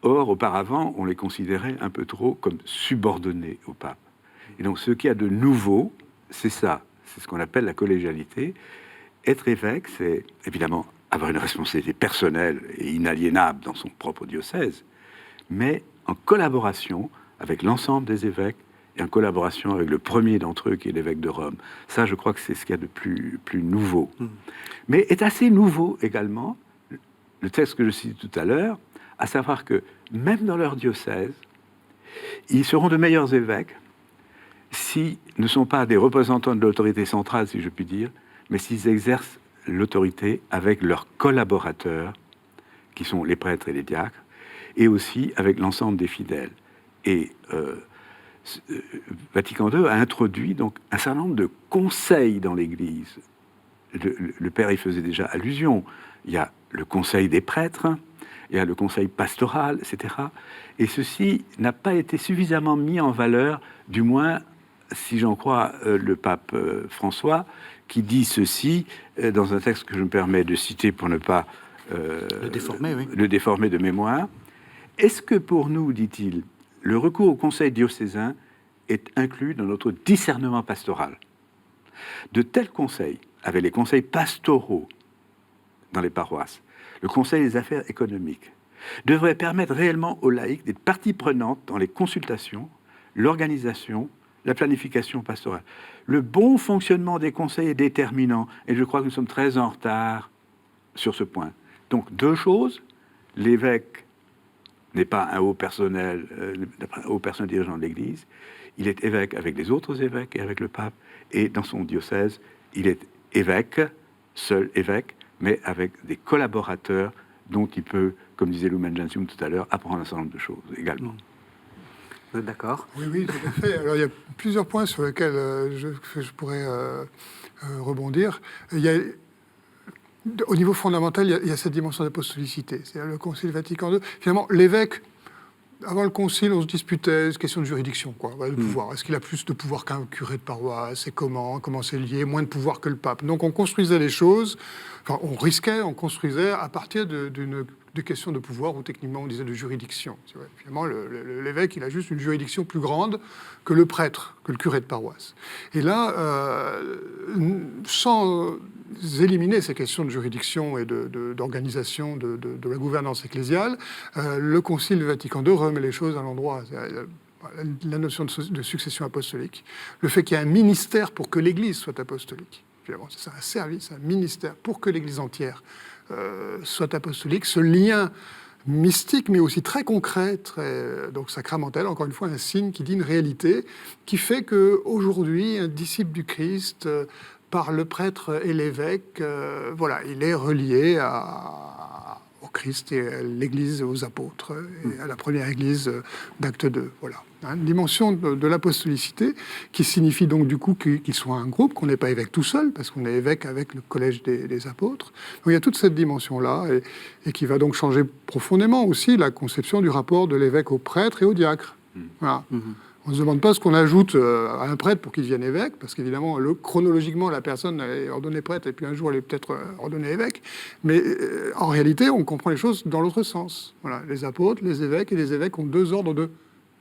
Or, auparavant, on les considérait un peu trop comme subordonnés au pape. Et donc, ce qu'il y a de nouveau, c'est ça, c'est ce qu'on appelle la collégialité. Être évêque, c'est évidemment avoir une responsabilité personnelle et inaliénable dans son propre diocèse, mais en collaboration avec l'ensemble des évêques et en collaboration avec le premier d'entre eux, qui est l'évêque de Rome. Ça, je crois que c'est ce qu'il y a de plus nouveau. Mais est assez nouveau également, le texte que je cite tout à l'heure, à savoir que même dans leur diocèse, ils seront de meilleurs évêques s'ils ne sont pas des représentants de l'autorité centrale, si je puis dire, mais s'ils exercent l'autorité avec leurs collaborateurs, qui sont les prêtres et les diacres, et aussi avec l'ensemble des fidèles. Et Vatican II a introduit donc un certain nombre de conseils dans l'Église. Le Père y faisait déjà allusion. Il y a le conseil des prêtres, il y a le conseil pastoral, etc. Et ceci n'a pas été suffisamment mis en valeur, du moins, si j'en crois le pape François, qui dit ceci dans un texte que je me permets de citer pour ne pas le déformer de mémoire. Est-ce que pour nous, dit-il, le recours au conseil diocésain est inclus dans notre discernement pastoral? De tels conseils, avec les conseils pastoraux dans les paroisses, le conseil des affaires économiques, devrait permettre réellement aux laïcs d'être partie prenante dans les consultations, l'organisation, la planification pastorale. Le bon fonctionnement des conseils est déterminant, et je crois que nous sommes très en retard sur ce point. Donc, deux choses: l'évêque n'est pas un haut personnel dirigeant de l'Église, il est évêque avec les autres évêques et avec le pape, et dans son diocèse, il est évêque, seul évêque, mais avec des collaborateurs dont il peut, comme disait Lumen Gentium tout à l'heure, apprendre un certain nombre de choses également. Vous êtes d'accord? Oui, tout à fait. Alors, il y a plusieurs points sur lesquels je pourrais rebondir. Au niveau fondamental, il y a cette dimension d'apostolicité. C'est-à-dire le Concile Vatican II. Finalement, l'évêque, avant le Concile, on se disputait, c'est question de juridiction, quoi, de pouvoir. Est-ce qu'il a plus de pouvoir qu'un curé de paroisse? Et comment c'est lié? Moins de pouvoir que le pape. Donc on construisait les choses, on construisait à partir de questions de pouvoir, ou techniquement on disait de juridiction. Finalement, l'évêque, il a juste une juridiction plus grande que le prêtre, que le curé de paroisse. Et là, sans éliminer ces questions de juridiction et d'organisation de la gouvernance ecclésiale, le Concile Vatican II remet les choses à l'endroit. La notion de succession apostolique, le fait qu'il y ait un ministère pour que l'Église soit apostolique. Finalement, c'est ça, un service, un ministère pour que l'Église entière soit apostolique. Ce lien mystique, mais aussi très concret, donc sacramentel, encore une fois, un signe qui dit une réalité, qui fait qu'aujourd'hui, un disciple du Christ, par le prêtre et l'évêque, il est relié au Christ et à l'Église, aux apôtres, et à la première Église d'Acte 2. Voilà. Une dimension de l'apostolicité qui signifie donc du coup qu'il soit un groupe, qu'on n'est pas évêque tout seul, parce qu'on est évêque avec le collège des apôtres. Donc il y a toute cette dimension-là, et qui va donc changer profondément aussi la conception du rapport de l'évêque au prêtre et au diacre. Voilà. On ne se demande pas ce qu'on ajoute à un prêtre pour qu'il devienne évêque, parce qu'évidemment, chronologiquement, la personne est ordonnée prêtre, et puis un jour, elle est peut-être ordonnée évêque. Mais en réalité, on comprend les choses dans l'autre sens. Voilà. Les apôtres, les évêques, et les évêques ont deux ordres de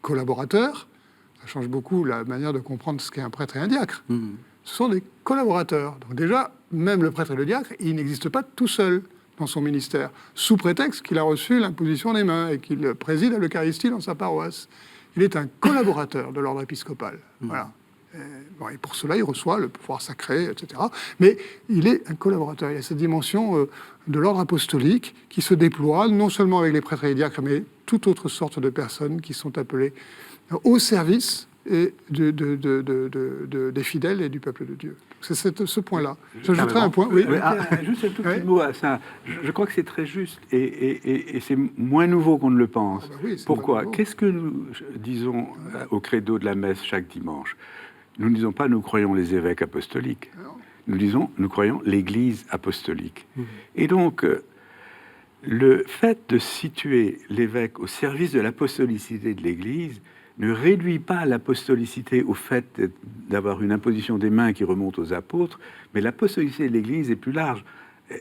collaborateurs. Ça change beaucoup la manière de comprendre ce qu'est un prêtre et un diacre. Ce sont des collaborateurs. Donc déjà, même le prêtre et le diacre, il n'existe pas tout seul dans son ministère, sous prétexte qu'il a reçu l'imposition des mains et qu'il préside à l'Eucharistie dans sa paroisse. Il est un collaborateur de l'ordre épiscopal. Voilà. Et pour cela, il reçoit le pouvoir sacré, etc. Mais il est un collaborateur. Il y a cette dimension de l'ordre apostolique qui se déploie non seulement avec les prêtres et les diacres, mais toute autre sorte de personnes qui sont appelées au service et des fidèles et du peuple de Dieu. C'est ce point-là. J'ajouterai un point. Oui. Juste un tout petit mot à ça. Je crois que c'est très juste et c'est moins nouveau qu'on ne le pense. Pourquoi? Qu'est-ce que nous disons au credo de la messe chaque dimanche? Nous ne disons pas « nous croyons les évêques apostoliques ». Nous disons « nous croyons l'Église apostolique ». Et donc, le fait de situer l'évêque au service de l'apostolicité de l'Église ne réduit pas l'apostolicité au fait d'avoir une imposition des mains qui remonte aux apôtres, mais l'apostolicité de l'Église est plus large.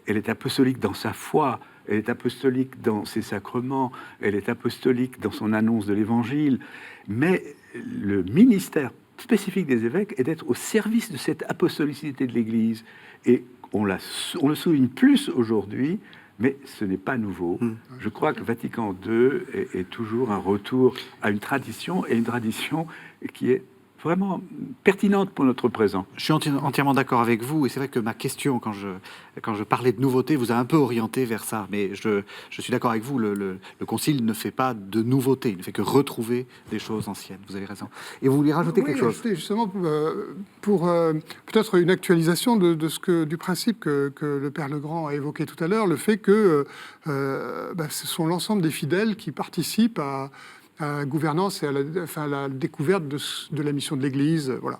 Elle est apostolique dans sa foi, elle est apostolique dans ses sacrements, elle est apostolique dans son annonce de l'Évangile, mais le ministère spécifique des évêques est d'être au service de cette apostolicité de l'Église. Et on le souligne plus aujourd'hui, mais ce n'est pas nouveau. Je crois que Vatican II est toujours un retour à une tradition, et une tradition qui est vraiment pertinente pour notre présent. Je suis entièrement d'accord avec vous, et c'est vrai que ma question, quand je parlais de nouveauté, vous a un peu orienté vers ça. Mais je suis d'accord avec vous, le Concile ne fait pas de nouveauté, il ne fait que retrouver des choses anciennes. Vous avez raison. Et vous vouliez rajouter quelque chose? Justement, pour peut-être une actualisation du principe que le Père Legrand a évoqué tout à l'heure, le fait que ce sont l'ensemble des fidèles qui participent à la gouvernance et à la découverte de la mission de l'Église. Voilà.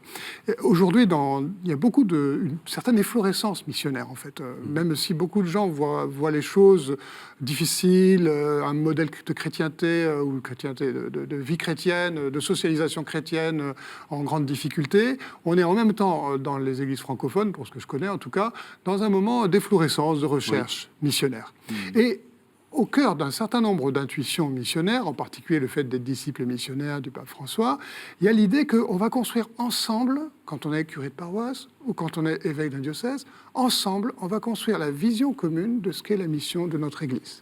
Aujourd'hui, il y a une certaine efflorescence missionnaire, en fait. Même si beaucoup de gens voient les choses difficiles, un modèle de chrétienté, ou de vie chrétienne, de socialisation chrétienne en grande difficulté, on est en même temps, dans les églises francophones, pour ce que je connais en tout cas, dans un moment d'efflorescence, de recherche missionnaire. Et au cœur d'un certain nombre d'intuitions missionnaires, en particulier le fait d'être disciple missionnaire du pape François, il y a l'idée qu'on va construire ensemble, quand on est curé de paroisse ou quand on est évêque d'un diocèse, ensemble, on va construire la vision commune de ce qu'est la mission de notre Église.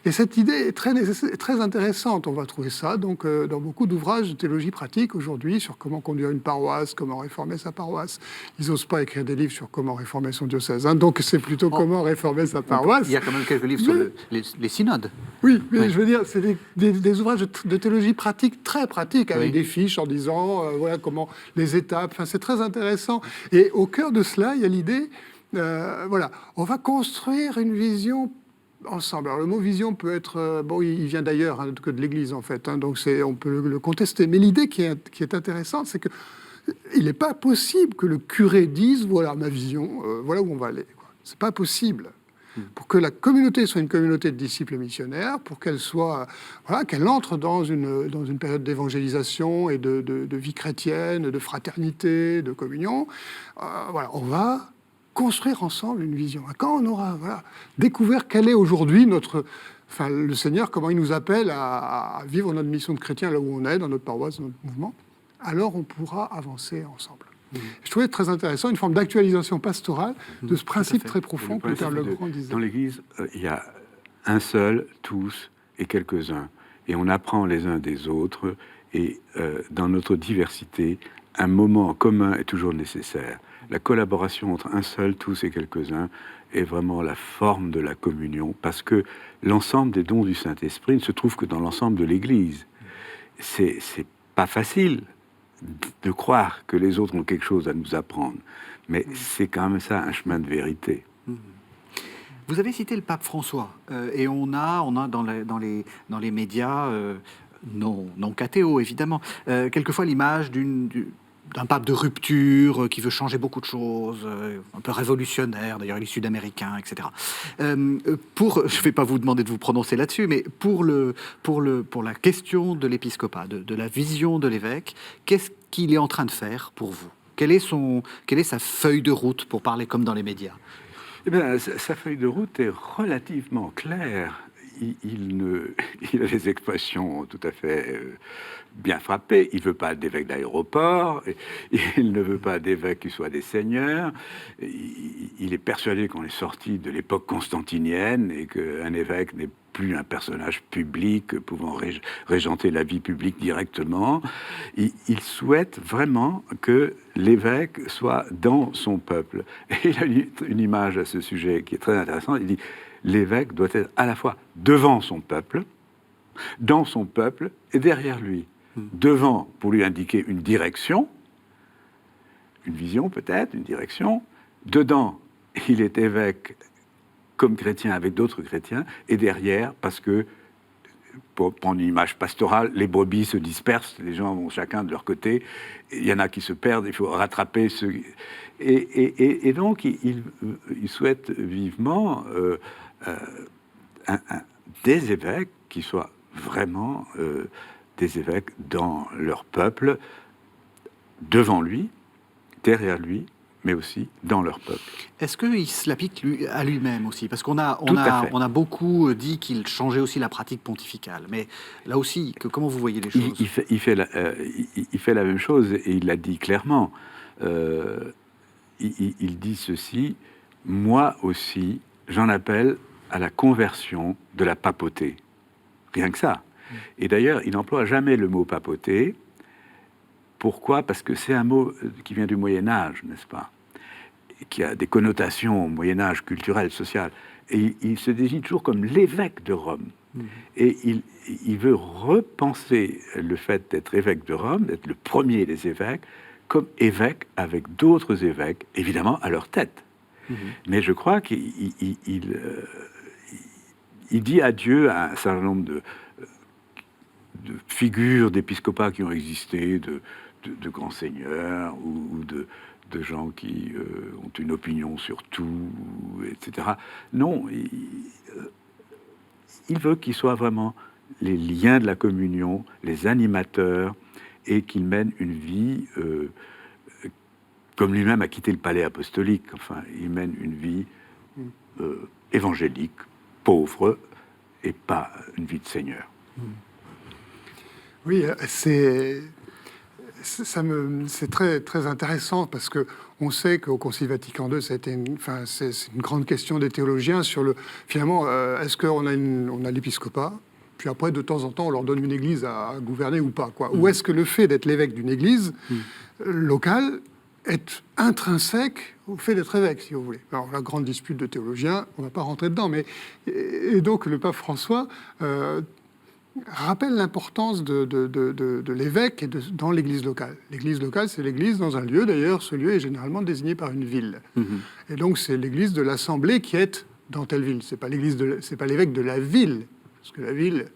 Et cette idée est très intéressante. On va trouver ça donc, dans beaucoup d'ouvrages de théologie pratique aujourd'hui sur comment conduire une paroisse, comment réformer sa paroisse. Ils n'osent pas écrire des livres sur comment réformer son diocèse. Donc c'est plutôt comment réformer sa paroisse. Il y a quand même quelques livres sur les synodes. Oui, mais je veux dire, c'est des ouvrages de théologie pratique, très pratiques, avec des fiches en disant voilà comment les étapes. Enfin, c'est très intéressant. Et au cœur de cela, il y a l'idée, on va construire une vision ensemble. Alors le mot vision peut être... il vient d'ailleurs que de l'Église, en fait, donc on peut le contester. Mais l'idée qui est intéressante, c'est qu'il n'est pas possible que le curé dise « voilà ma vision, voilà où on va aller ». C'est pas possible. Pour que la communauté soit une communauté de disciples missionnaires, pour qu'elle qu'elle entre dans une période d'évangélisation et de vie chrétienne, de fraternité, de communion, on va construire ensemble une vision. Quand on aura découvert quel est aujourd'hui le Seigneur, comment il nous appelle à vivre notre mission de chrétien là où on est, dans notre paroisse, dans notre mouvement, alors on pourra avancer ensemble. Je trouvais très intéressant une forme d'actualisation pastorale de ce principe très profond que le Père Legrand disait. Dans l'Église, il y a un seul, tous et quelques-uns. Et on apprend les uns des autres. Et dans notre diversité, un moment commun est toujours nécessaire. La collaboration entre un seul, tous et quelques-uns est vraiment la forme de la communion, parce que l'ensemble des dons du Saint-Esprit ne se trouve que dans l'ensemble de l'Église. C'est pas facile de croire que les autres ont quelque chose à nous apprendre, mais c'est quand même ça un chemin de vérité. Vous avez cité le pape François, et on a dans les médias, non cathéo évidemment, quelquefois l'image d'un pape de rupture qui veut changer beaucoup de choses, un peu révolutionnaire, d'ailleurs il est sud-américain, etc. Je ne vais pas vous demander de vous prononcer là-dessus, mais pour la question de l'épiscopat, de la vision de l'évêque, qu'est-ce qu'il est en train de faire pour vous? Quelle est sa feuille de route, pour parler comme dans les médias? Eh bien, sa feuille de route est relativement claire. Il a des expressions tout à fait bien frappées. Il ne veut pas d'évêque d'aéroport, il ne veut pas d'évêque qui soient des seigneurs. Il est persuadé qu'on est sorti de l'époque constantinienne et qu'un évêque n'est plus un personnage public pouvant régenter la vie publique directement. Il souhaite vraiment que l'évêque soit dans son peuple. Et il a une image à ce sujet qui est très intéressante. Il dit: l'évêque doit être à la fois devant son peuple, dans son peuple et derrière lui. Devant, pour lui indiquer une direction, une vision peut-être, une direction. Dedans, il est évêque comme chrétien avec d'autres chrétiens. Et derrière, parce que, pour prendre une image pastorale, les brebis se dispersent, les gens vont chacun de leur côté. Il y en a qui se perdent, il faut rattraper ceux... Et donc, il souhaite vivement... des évêques qui soient vraiment des évêques dans leur peuple, devant lui, derrière lui, mais aussi dans leur peuple. Est-ce qu'il se l'applique à lui-même aussi? Parce qu'on a beaucoup dit qu'il changeait aussi la pratique pontificale. Mais là aussi, comment vous voyez les choses? Il fait la même chose, et il l'a dit clairement. Il dit ceci: moi aussi, j'en appelle à la conversion de la papauté. Rien que ça. Et d'ailleurs, il n'emploie jamais le mot papauté. Pourquoi? Parce que c'est un mot qui vient du Moyen-Âge, n'est-ce pas? Qui a des connotations au Moyen-Âge culturelles, sociales. Et il se désigne toujours comme l'évêque de Rome. Et il veut repenser le fait d'être évêque de Rome, d'être le premier des évêques, comme évêque avec d'autres évêques, évidemment à leur tête. Mais je crois qu'il dit adieu à un certain nombre de figures d'épiscopats qui ont existé, de grands seigneurs ou de gens qui ont une opinion sur tout, etc. Non, il veut qu'ils soient vraiment les liens de la communion, les animateurs, et qu'ils mènent une vie comme lui-même a quitté le palais apostolique. Enfin, il mène une vie évangélique, pauvre, et pas une vie de seigneur. Oui, c'est très, très intéressant parce qu'on sait qu'au Concile Vatican II, c'est une grande question des théologiens sur finalement, est-ce qu'on a l'épiscopat, puis après, de temps en temps, on leur donne une église à gouverner ou pas, quoi. Ou est-ce que le fait d'être l'évêque d'une église locale est intrinsèque au fait d'être évêque, si vous voulez. Alors, la grande dispute de théologiens, on ne va pas rentrer dedans, mais... Et donc, le pape François rappelle l'importance de l'évêque dans l'église locale. L'église locale, c'est l'église dans un lieu. D'ailleurs, ce lieu est généralement désigné par une ville. Et donc, c'est l'église de l'assemblée qui est dans telle ville. C'est pas l'évêque de la ville, parce que la ville,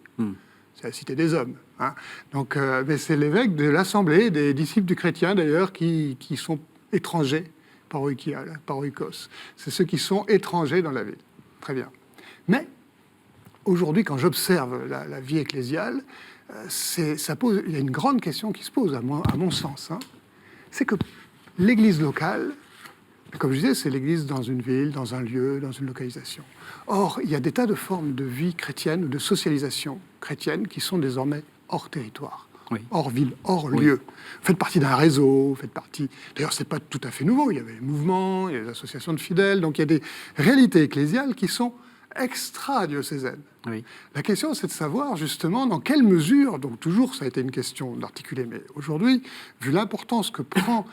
c'est la cité des hommes. Hein. Donc, mais c'est l'évêque de l'assemblée, des disciples du chrétien, d'ailleurs, qui sont étrangers, paroikos. C'est ceux qui sont étrangers dans la ville. Très bien. Mais aujourd'hui, quand j'observe la vie ecclésiale, il y a une grande question qui se pose, à mon sens. Hein. C'est que l'église locale, comme je disais, c'est l'église dans une ville, dans un lieu, dans une localisation. Or, il y a des tas de formes de vie chrétienne ou de socialisation chrétienne qui sont désormais hors territoire, hors ville, hors lieu. Vous faites partie d'un réseau, D'ailleurs, c'est pas tout à fait nouveau. Il y avait les mouvements, il y a les associations de fidèles. Donc, il y a des réalités ecclésiales qui sont extra-diocésaine. La question, c'est de savoir justement dans quelle mesure, donc toujours ça a été une question d'articuler, mais aujourd'hui, vu l'importance que prend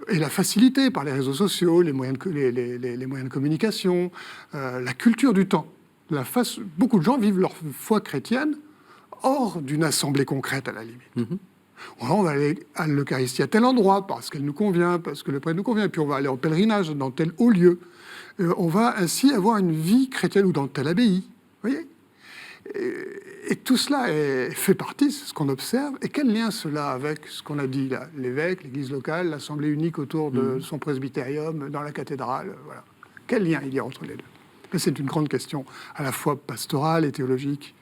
et la facilité par les réseaux sociaux, les moyens de communication, la culture du temps, beaucoup de gens vivent leur foi chrétienne hors d'une assemblée concrète à la limite. On va aller à l'Eucharistie à tel endroit parce qu'elle nous convient, parce que le prêtre nous convient, et puis on va aller en pèlerinage dans tel haut lieu. On va ainsi avoir une vie chrétienne ou dans telle abbaye. Vous voyez ? Et tout cela fait partie, c'est ce qu'on observe. Et quel lien cela avec ce qu'on a dit là, l'évêque, l'église locale, l'assemblée unique autour de son presbytérium dans la cathédrale, voilà. Quel lien il y a entre les deux ? Là, c'est une grande question, à la fois pastorale et théologique.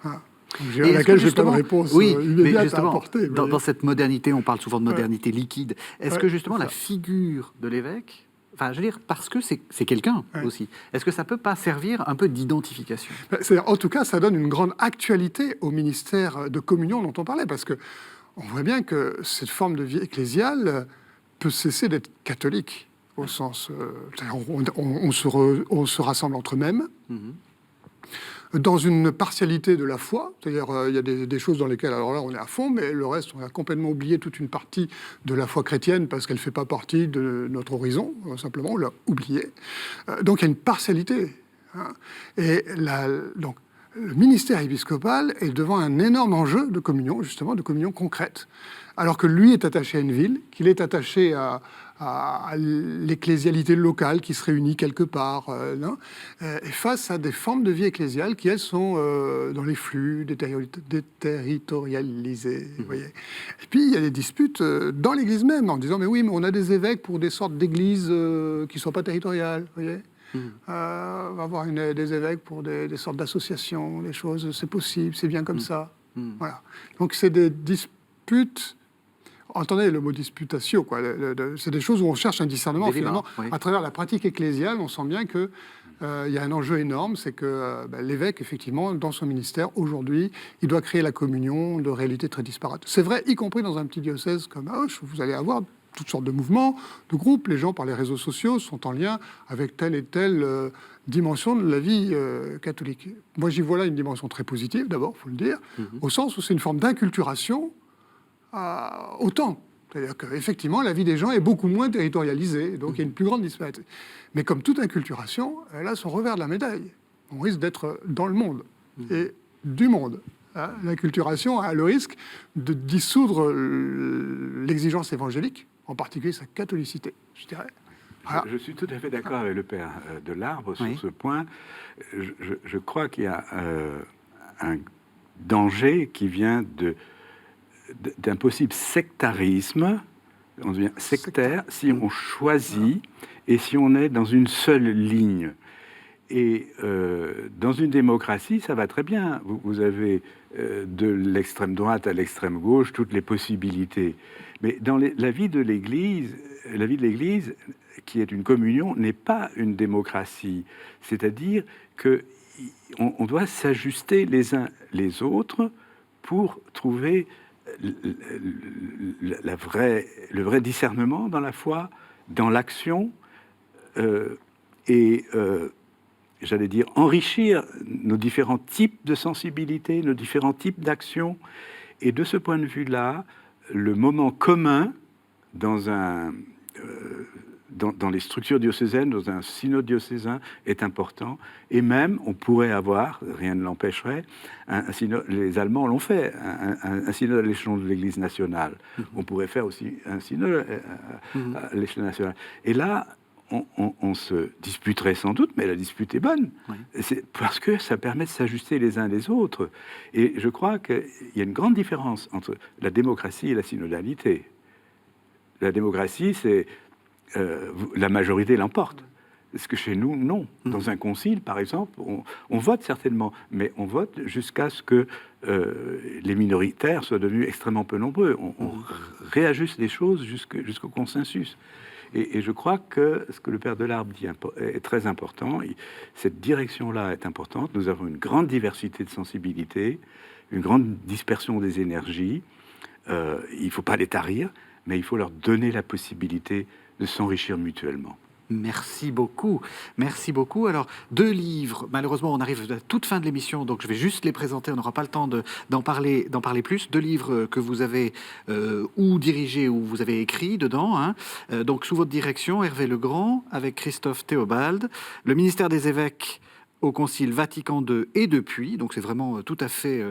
Voilà. À laquelle je n'ai pas de réponse immédiate à apporter. Dans cette modernité, on parle souvent de modernité liquide. Est-ce que justement la figure de l'évêque, enfin, je veux dire, parce que c'est quelqu'un aussi, est-ce que ça ne peut pas servir un peu d'identification ? En tout cas, ça donne une grande actualité au ministère de communion dont on parlait, parce qu'on voit bien que cette forme de vie ecclésiale peut cesser d'être catholique, au sens... on se rassemble entre mêmes, dans une partialité de la foi, c'est-à-dire il y a des choses dans lesquelles, alors là, on est à fond, mais le reste, on a complètement oublié toute une partie de la foi chrétienne parce qu'elle ne fait pas partie de notre horizon, simplement, on l'a oublié. Donc il y a une partialité. Hein. Et donc, le ministère épiscopal est devant un énorme enjeu de communion, justement, de communion concrète, alors que lui est attaché à une ville, qu'il est attaché à l'ecclésialité locale qui se réunit quelque part, et face à des formes de vie ecclésiale qui, elles, sont dans les flux, déterritorialisées. Vous voyez. Et puis, il y a des disputes dans l'Église même, en disant, mais oui, mais on a des évêques pour des sortes d'églises qui ne sont pas territoriales. Vous voyez. On va avoir des évêques pour des sortes d'associations, des choses, c'est possible, c'est bien comme ça. Voilà. Donc, c'est des disputes... Entendez le mot disputatio, quoi. C'est des choses où on cherche un discernement, finalement. À travers la pratique ecclésiale, on sent bien qu'il y a un enjeu énorme, c'est que l'évêque, effectivement, dans son ministère, aujourd'hui, il doit créer la communion de réalités très disparates. C'est vrai, y compris dans un petit diocèse comme Auch, vous allez avoir toutes sortes de mouvements, de groupes. Les gens, par les réseaux sociaux, sont en lien avec telle et telle dimension de la vie catholique. Moi, j'y vois là une dimension très positive, d'abord, il faut le dire, au sens où c'est une forme d'inculturation autant C'est-à-dire qu'effectivement, la vie des gens est beaucoup moins territorialisée, donc il y a une plus grande disparité. Mais comme toute inculturation, elle a son revers de la médaille. On risque d'être dans le monde, et du monde. L'inculturation a le risque de dissoudre l'exigence évangélique, en particulier sa catholicité, je dirais. Voilà. Je suis tout à fait d'accord avec le père de l'Arbre sur ce point. Je crois qu'il y a un danger qui vient d'un possible sectarisme. On devient sectaire si on choisit et si on est dans une seule ligne. Et dans une démocratie, ça va très bien. Vous avez de l'extrême droite à l'extrême gauche toutes les possibilités. Mais dans la vie de l'Église, qui est une communion, n'est pas une démocratie. C'est-à-dire qu'on doit s'ajuster les uns les autres pour trouver le vrai discernement dans la foi, dans l'action, j'allais dire, enrichir nos différents types de sensibilité, nos différents types d'actions. Et de ce point de vue-là, le moment commun dans les structures diocésaines, dans un synode diocésain, est important. Et même, on pourrait avoir, rien ne l'empêcherait, un synode, les Allemands l'ont fait, un synode à l'échelon de l'Église nationale. On pourrait faire aussi un synode à l'échelon national. Et là, on se disputerait sans doute, mais la dispute est bonne. Oui. C'est parce que ça permet de s'ajuster les uns les autres. Et je crois qu'il y a une grande différence entre la démocratie et la synodalité. La démocratie, c'est la majorité l'emporte. Parce que chez nous, non. Dans un concile, par exemple, on vote certainement, mais on vote jusqu'à ce que les minoritaires soient devenus extrêmement peu nombreux. On réajuste les choses jusqu'au consensus. Et je crois que ce que le père de l'Arbre dit est très important. Cette direction-là est importante. Nous avons une grande diversité de sensibilités, une grande dispersion des énergies. Il ne faut pas les tarir, mais il faut leur donner la possibilité de s'enrichir mutuellement. Merci beaucoup. Merci beaucoup. Alors, 2 livres. Malheureusement, on arrive à la toute fin de l'émission, donc je vais juste les présenter. On n'aura pas le temps d'en parler plus. 2 livres que vous avez ou dirigés ou vous avez écrits dedans. Hein. Donc, sous votre direction, Hervé Legrand, avec Christophe Théobald, le ministère des évêques au Concile Vatican II et depuis, donc c'est vraiment tout à fait...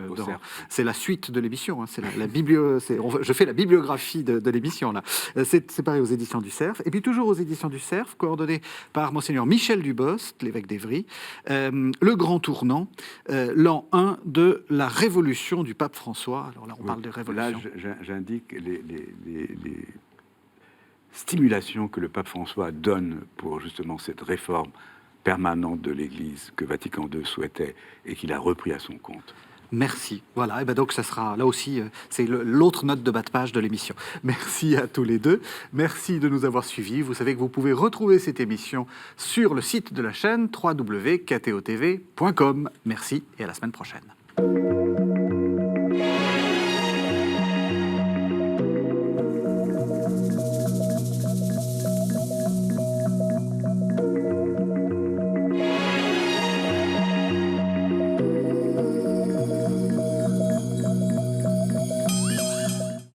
c'est la suite de l'émission, hein, c'est je fais la bibliographie de l'émission, là. C'est pareil aux éditions du Cerf. Et puis toujours aux éditions du Cerf, coordonné par Monseigneur Michel Dubost, l'évêque d'Évry, Le Grand Tournant, l'an 1 de la Révolution du pape François. Alors là, on parle de révolution. Là, j'indique les stimulations que le pape François donne pour justement cette réforme permanente de l'Église que Vatican II souhaitait et qu'il a repris à son compte. Merci. Voilà, et ben donc ça sera là aussi, c'est l'autre note de bas de page de l'émission. Merci à tous les deux. Merci de nous avoir suivis. Vous savez que vous pouvez retrouver cette émission sur le site de la chaîne www.ktotv.com. Merci et à la semaine prochaine.